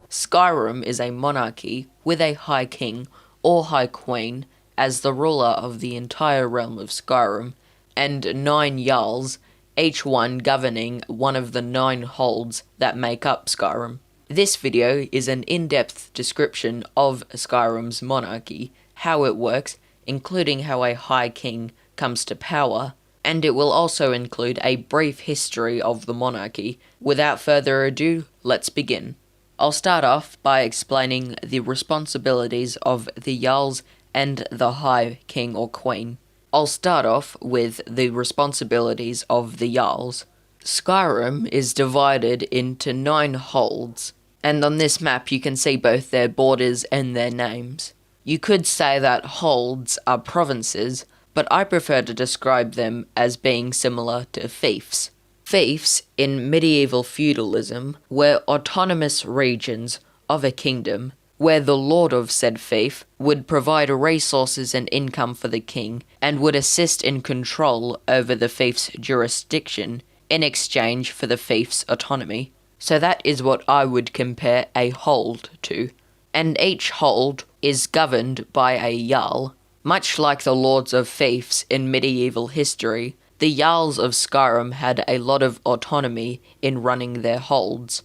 Skyrim is a monarchy with a High King or High Queen as the ruler of the entire realm of Skyrim, and 9 Jarls, each one governing one of the 9 holds that make up Skyrim. This video is an in-depth description of Skyrim's monarchy, how it works, including how a High King comes to power, and it will also include a brief history of the monarchy. Without further ado, let's begin. I'll start off by explaining the responsibilities of the Jarls and the High King or Queen. I'll start off with the responsibilities of the Jarls. Skyrim is divided into 9 holds, and on this map you can see both their borders and their names. You could say that holds are provinces, but I prefer to describe them as being similar to fiefs. Fiefs, in medieval feudalism, were autonomous regions of a kingdom, where the lord of said fief would provide resources and income for the king, and would assist in control over the fief's jurisdiction in exchange for the fief's autonomy. So that is what I would compare a hold to. And each hold is governed by a Jarl. Much like the lords of fiefs in medieval history, the Jarls of Skyrim had a lot of autonomy in running their holds,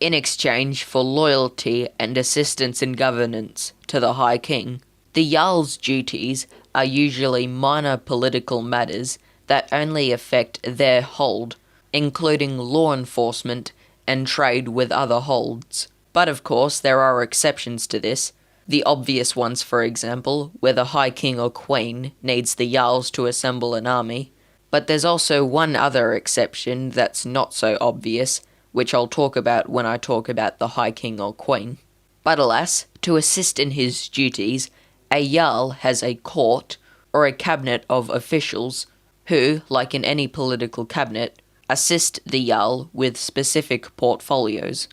in exchange for loyalty and assistance in governance to the High King. The Jarl's duties are usually minor political matters that only affect their hold, including law enforcement and trade with other holds. But of course, there are exceptions to this. The obvious ones, for example, where the High King or Queen needs the Jarls to assemble an army. But there's also one other exception that's not so obvious, which I'll talk about when I talk about the High King or Queen. But alas, to assist in his duties, a Jarl has a court, or a cabinet of officials, who, like in any political cabinet, assist the Jarl with specific portfolios.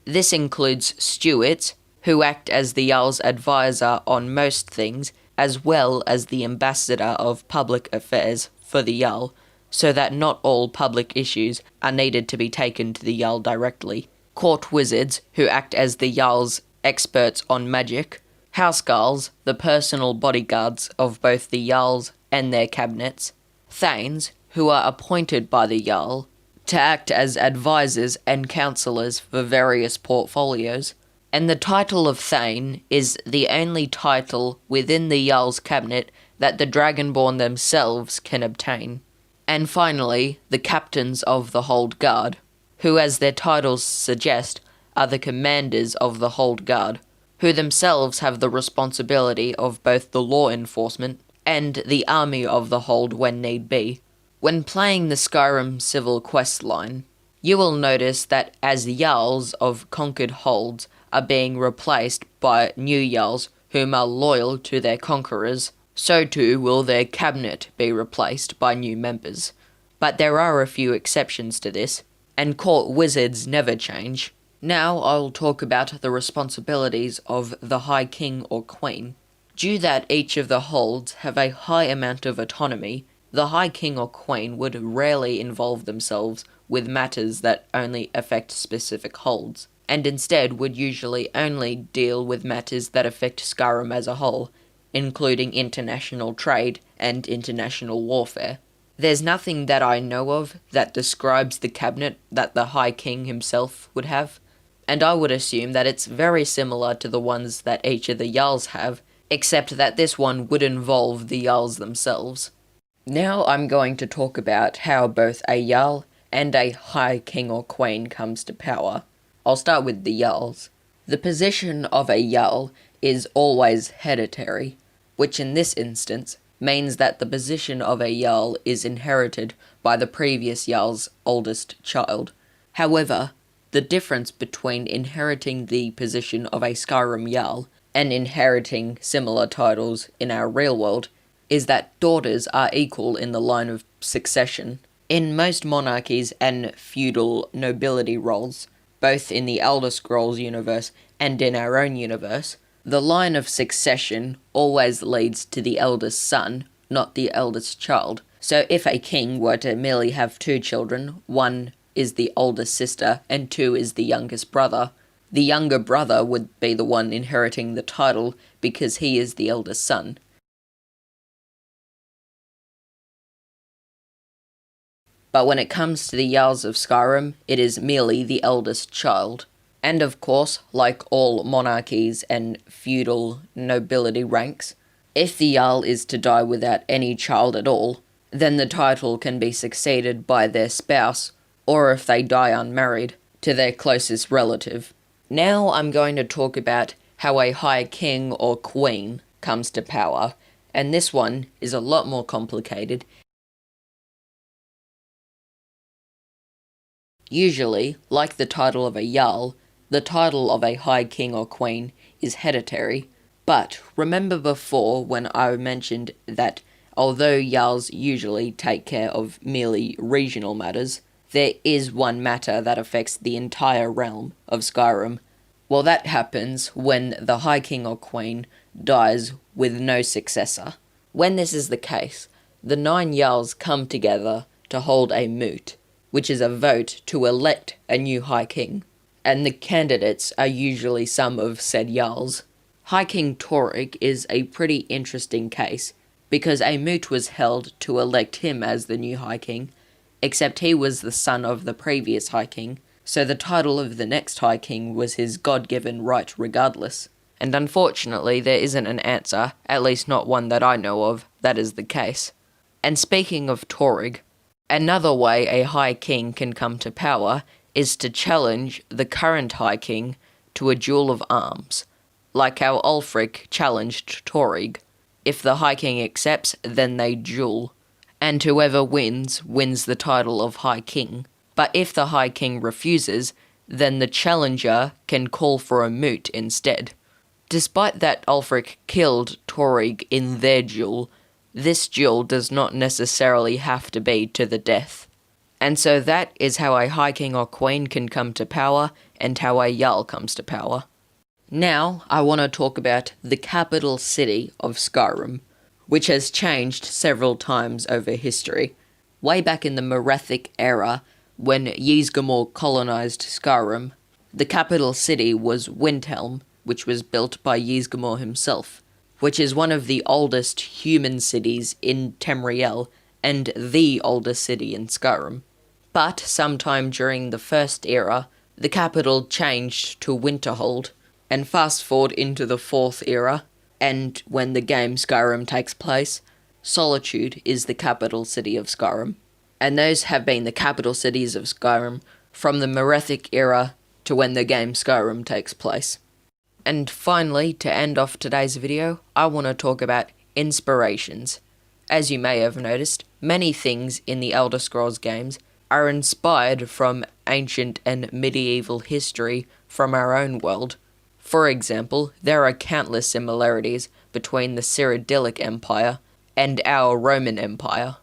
This includes stewards, who act as the Jarl's advisor on most things, as well as the ambassador of public affairs for the Jarl, so that not all public issues are needed to be taken to the Jarl directly. Court wizards, who act as the Jarl's experts on magic. Housecarls, the personal bodyguards of both the Jarls and their cabinets. Thanes, who are appointed by the Jarl to act as advisors and counsellors for various portfolios, and the title of Thane is the only title within the Jarl's cabinet that the Dragonborn themselves can obtain. And finally, the captains of the Hold Guard, who, as their titles suggest, are the commanders of the Hold Guard, who themselves have the responsibility of both the law enforcement and the army of the Hold when need be. When playing the Skyrim Civil Questline, you will notice that as Jarls of conquered holds are being replaced by new Jarls whom are loyal to their conquerors, so too will their cabinet be replaced by new members. But there are a few exceptions to this, and court wizards never change. Now I'll talk about the responsibilities of the High King or Queen. Due that each of the holds have a high amount of autonomy, the High King or Queen would rarely involve themselves with matters that only affect specific holds, and instead would usually only deal with matters that affect Skyrim as a whole, including international trade and international warfare. There's nothing that I know of that describes the cabinet that the High King himself would have, and I would assume that it's very similar to the ones that each of the Jarls have, except that this one would involve the Jarls themselves. Now I'm going to talk about how both a Jarl and a High King or Queen comes to power. I'll start with the Jarls. The position of a Jarl is always hereditary, which in this instance means that the position of a Jarl is inherited by the previous Jarl's oldest child. However, the difference between inheriting the position of a Skyrim Jarl and inheriting similar titles in our real world is that daughters are equal in the line of succession. In most monarchies and feudal nobility roles, both in the Elder Scrolls universe and in our own universe, the line of succession always leads to the eldest son, not the eldest child. So if a king were to merely have two children, one is the oldest sister and two is the youngest brother, the younger brother would be the one inheriting the title because he is the eldest son. But when it comes to the Jarls of Skyrim, it is merely the eldest child. And of course, like all monarchies and feudal nobility ranks, if the Jarl is to die without any child at all, then the title can be succeeded by their spouse, or if they die unmarried, to their closest relative. Now I'm going to talk about how a High King or Queen comes to power, and this one is a lot more complicated. Usually, like the title of a Jarl, the title of a High King or Queen is hereditary, but remember before when I mentioned that although Jarls usually take care of merely regional matters, there is one matter that affects the entire realm of Skyrim. Well, that happens when the High King or Queen dies with no successor. When this is the case, the 9 Jarls come together to hold a moot, which is a vote to elect a new High King, and the candidates are usually some of said Jarls. High King Torygg is a pretty interesting case, because a moot was held to elect him as the new High King, except he was the son of the previous High King, so the title of the next High King was his God-given right regardless. And unfortunately there isn't an answer, at least not one that I know of, that is the case. And speaking of Torygg, another way a High King can come to power is to challenge the current High King to a duel of arms, like how Ulfric challenged Torygg. If the High King accepts, then they duel, and whoever wins the title of High King. But if the High King refuses, then the challenger can call for a moot instead. Despite that Ulfric killed Torygg in their duel, this duel does not necessarily have to be to the death. And so that is how a High King or Queen can come to power, and how a Jarl comes to power. Now, I want to talk about the capital city of Skyrim, which has changed several times over history. Way back in the Merethic Era, when Ysgramor colonized Skyrim, the capital city was Windhelm, which was built by Ysgramor himself, which is one of the oldest human cities in Tamriel, and the oldest city in Skyrim. But sometime during the First Era, the capital changed to Winterhold, and fast forward into the Fourth Era, and when the game Skyrim takes place, Solitude is the capital city of Skyrim. And those have been the capital cities of Skyrim from the Merethic Era to when the game Skyrim takes place. And finally, to end off today's video, I want to talk about inspirations. As you may have noticed, many things in the Elder Scrolls games are inspired from ancient and medieval history from our own world. For example, there are countless similarities between the Cyrodiilic Empire and our Roman Empire,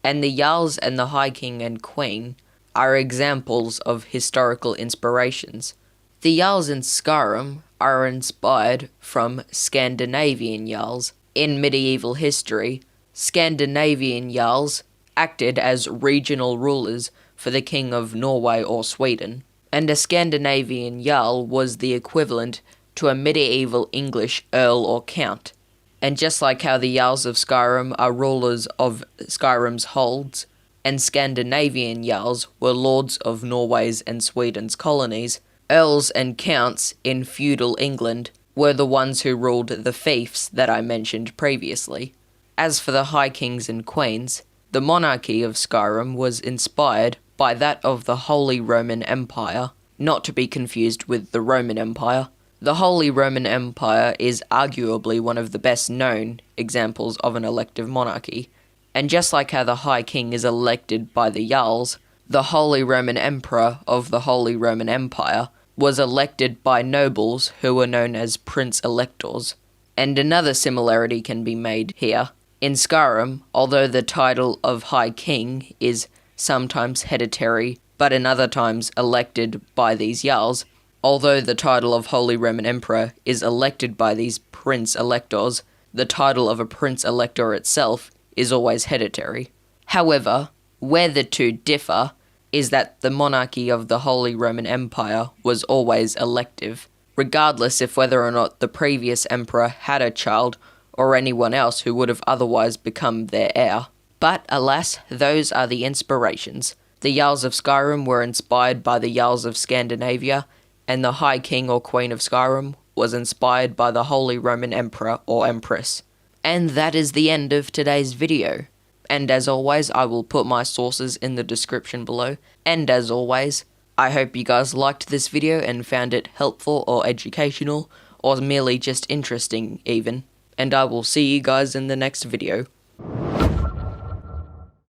and the Jarls and the High King and Queen are examples of historical inspirations. The Jarls in Skyrim are inspired from Scandinavian Jarls. In medieval history, Scandinavian Jarls acted as regional rulers for the King of Norway or Sweden, and a Scandinavian Jarl was the equivalent to a medieval English Earl or Count. And just like how the Jarls of Skyrim are rulers of Skyrim's holds, and Scandinavian Jarls were lords of Norway's and Sweden's colonies, Earls and Counts in feudal England were the ones who ruled the fiefs that I mentioned previously. As for the High Kings and Queens, the monarchy of Skyrim was inspired by that of the Holy Roman Empire, not to be confused with the Roman Empire. The Holy Roman Empire is arguably one of the best known examples of an elective monarchy, and just like how the High King is elected by the Jarls, the Holy Roman Emperor of the Holy Roman Empire was elected by nobles who were known as Prince-Electors. And another similarity can be made here. In Skyrim, although the title of High King is sometimes hereditary, but in other times elected by these Jarls, although the title of Holy Roman Emperor is elected by these Prince-Electors, the title of a Prince-Elector itself is always hereditary. However, where the two differ is that the monarchy of the Holy Roman Empire was always elective, regardless if whether or not the previous emperor had a child or anyone else who would have otherwise become their heir. But alas, those are the inspirations. The Jarls of Skyrim were inspired by the Jarls of Scandinavia, and the High King or Queen of Skyrim was inspired by the Holy Roman Emperor or Empress. And that is the end of today's video. And as always, I will put my sources in the description below. And as always, I hope you guys liked this video and found it helpful or educational, or merely just interesting even. And I will see you guys in the next video.